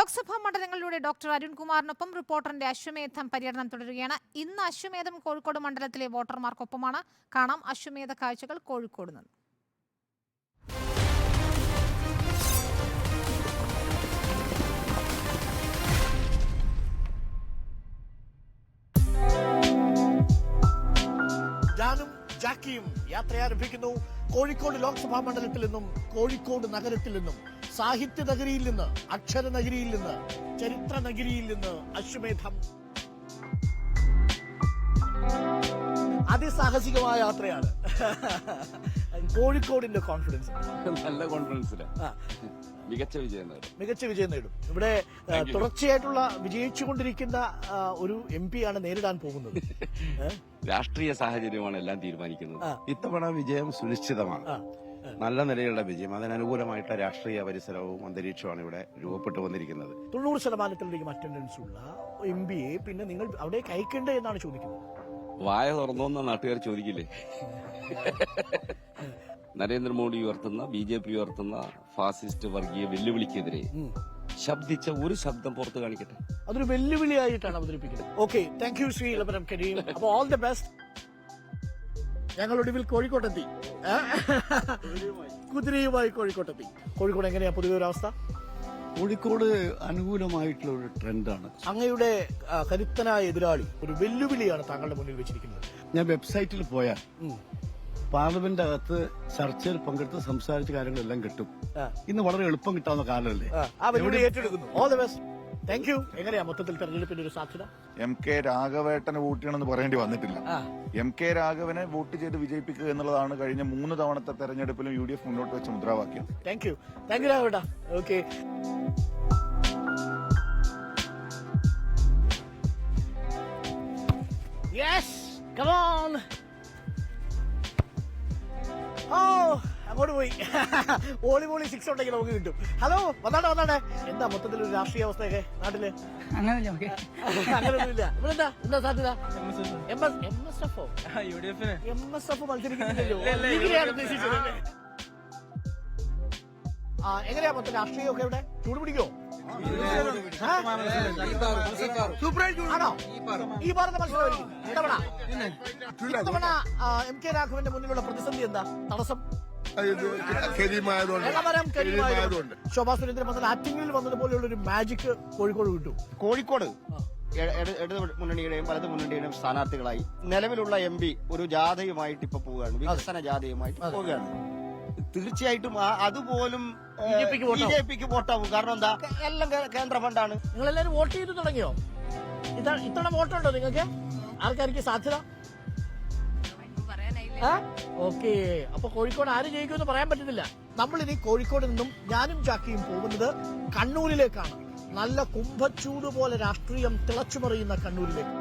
Lok Sabha മണ്ഡലങ്ങളിലൂടെ doctor അരുൺകുമാറിനൊപ്പം റിപ്പോർട്ടറിന്റെ അശ്വമേധം പര്യടനം തുടരുകയാണ്. ഇന്ന് അശ്വമേധം കോഴിക്കോട് മണ്ഡലത്തിലെ വോട്ടർമാർക്കൊപ്പമാണ്. കാണാം അശ്വമേധ കാഴ്ചകൾ കോഴിക്കോട് നിന്ന്. ഞാനും ജാക്കിയും യാത്ര ആരംഭിക്കുന്നു. കോഴിക്കോട് ലോക്സഭാ മണ്ഡലത്തിൽ നിന്നും, കോഴിക്കോട് നഗരത്തിൽ നിന്നും, സാഹിത്യ നഗരിയിൽ നിന്ന്, അക്ഷര നഗരിയിൽ നിന്ന്, ചരിത്ര നഗരിയിൽ നിന്ന് അശ്വമേധം. അതിസാഹസികമായ യാത്രയാണ്. കോഴിക്കോടിന്റെ കോൺഫിഡൻസ് നല്ല കോൺഫിഡൻസില് മികച്ച വിജയം നേടും. ഇവിടെ തുടർച്ചയായിട്ടുള്ള വിജയിച്ചുകൊണ്ടിരിക്കുന്ന ഒരു MP ആണ് നേരിടാൻ പോകുന്നത്. രാഷ്ട്രീയ സാഹചര്യമാണ് എല്ലാം തീരുമാനിക്കുന്നത്. ഇത്തവണ വിജയം സുനിശ്ചിതമാണ്. നല്ല നിലയിലുള്ള വിജയം, അതിനനുകൂലമായിട്ടുള്ള രാഷ്ട്രീയ പരിസരവും അന്തരീക്ഷമാണ് ഇവിടെ രൂപപ്പെട്ടു വന്നിരിക്കുന്നത്. 90% അറ്റൻഡൻസ് ഉള്ള MP പിന്നെ നിങ്ങൾ അവിടെ അയക്കണ്ടേ എന്നാണ് ചോദിക്കുന്നത്. വായ തുറന്നോന്ന നാട്ടുകാർ ചോദിക്കില്ലേ? നരേന്ദ്രമോദി ഉയർത്തുന്ന, BJP ഉയർത്തുന്ന ഫാസിസ്റ്റ് വർഗീയ വെല്ലുവിളിക്കെതിരെ ശബ്ദിച്ച ഒരു ശബ്ദം പുറത്തു കാണിക്കട്ടെ. അതൊരു വെല്ലുവിളിയായിട്ടാണ് അവതരിപ്പിക്കുന്നത്. Okay, thank you Shri Ilavaram Karim. അപ്പോൾ ഓൾ ദി ബെസ്റ്റ്. ഞങ്ങൾ ഒടുവിൽ കോഴിക്കോട്ടെത്തി. കുതിരയുമായി കോഴിക്കോട്ടെത്തി. കോഴിക്കോട് എങ്ങനെയാ പൊതുവെ ഒരു അവസ്ഥ? കോഴിക്കോട് അനുകൂലമായിട്ടുള്ള ഒരു ട്രെൻഡാണ്. അങ്ങയുടെ കരുത്തനായ എതിരാളി ഒരു വെല്ലുവിളിയാണ് താങ്കളുടെ മുന്നിൽ വെച്ചിരിക്കുന്നത്. ഞാൻ വെബ്സൈറ്റിൽ പോയാൽ പാർലമെന്റ് അകത്ത് ചർച്ചയിൽ പങ്കെടുത്ത് സംസാരിച്ച കാര്യങ്ങളെല്ലാം കിട്ടും. ഇന്ന് വളരെ എളുപ്പം കിട്ടാവുന്ന കാലമല്ലേ? ആ വെല്ലുവിളി ഏറ്റെടുക്കുന്നു. All the best. Thank you. എങ്ങനെയാ മൊത്തത്തിൽ തെരഞ്ഞെടുപ്പിന്റെ ഒരു സാധ്യത? MK രാഘവേട്ടനെ വോട്ട് ചെയ്യണമെന്ന് പറയേണ്ടി വന്നിട്ടില്ല. MK രാഘവനെ വോട്ട് ചെയ്ത് വിജയിപ്പിക്കുക എന്നുള്ളതാണ് കഴിഞ്ഞ 3 തവണത്തെ തെരഞ്ഞെടുപ്പിലും UDF മുന്നോട്ട് വെച്ച മുദ്രാവാക്യം. താങ്ക് യു രാഘവേട്ട. Okay, yes, come on. ഓ, അങ്ങോട്ട് പോയി. വോളിബോളി 6 ഉണ്ടെങ്കിൽ നമുക്ക് കിട്ടും. ഹലോ, വന്നാട്ടെ. എന്താ മൊത്തത്തിൽ ഒരു രാഷ്ട്രീയ അവസ്ഥയൊക്കെ നാട്ടില്? അങ്ങനെയൊന്നുമില്ല. ഇവിടെ എന്താ സാധ്യത? MSF മത്സരിക്കുന്നില്ലല്ലോ. എങ്ങനെയാ മൊത്തം രാഷ്ട്രീയമൊക്കെ ഇവിടെ? ചൂട് പിടിക്കോ? ആണോ? ഈ പറഞ്ഞ മത്സരമായിരിക്കും ഇത്തവണ. MK രാഘവന്റെ മുന്നിലുള്ള പ്രതിസന്ധി എന്താ? തടസ്സം? ശോഭാ സുരേന്ദ്രൻ വന്നാൽ ആറ്റിങ്ങിൽ വന്നതുപോലെയുള്ള ഒരു മാജിക് കോഴിക്കോട് കിട്ടും. കോഴിക്കോട് ഇടത് മുന്നണിയുടെയും വലത് മുന്നണിയുടെയും സ്ഥാനാർത്ഥികളായി നിലവിലുള്ള MP ഒരു ജാഥയുമായിട്ട് ഇപ്പൊ പോവുകയാണ്, വികസന ജാഥയുമായിട്ട് പോവുകയാണ്. തീർച്ചയായിട്ടും അതുപോലും BJPക്ക് വോട്ടാവും. കാരണം എന്താ? എല്ലാം കേന്ദ്ര ഫണ്ടാണ്. നിങ്ങളെല്ലാരും വോട്ട് ചെയ്ത് തുടങ്ങിയോ? ഇത്തവണ വോട്ടുണ്ടോ നിങ്ങൾക്ക്? ആർക്കായിരിക്കും സാധ്യത? ഓക്കെ, അപ്പൊ കോഴിക്കോട് ആര് ജയിക്കുമെന്ന് പറയാൻ പറ്റുന്നില്ല. നമ്മളിനി കോഴിക്കോട് നിന്നും ഞാനും ജാക്കിയും പോകുന്നത് കണ്ണൂരിലേക്കാണ്. നല്ല കുംഭച്ചൂട് പോലെ രാഷ്ട്രീയം തിളച്ചുമറിയുന്ന കണ്ണൂരിലേക്ക്.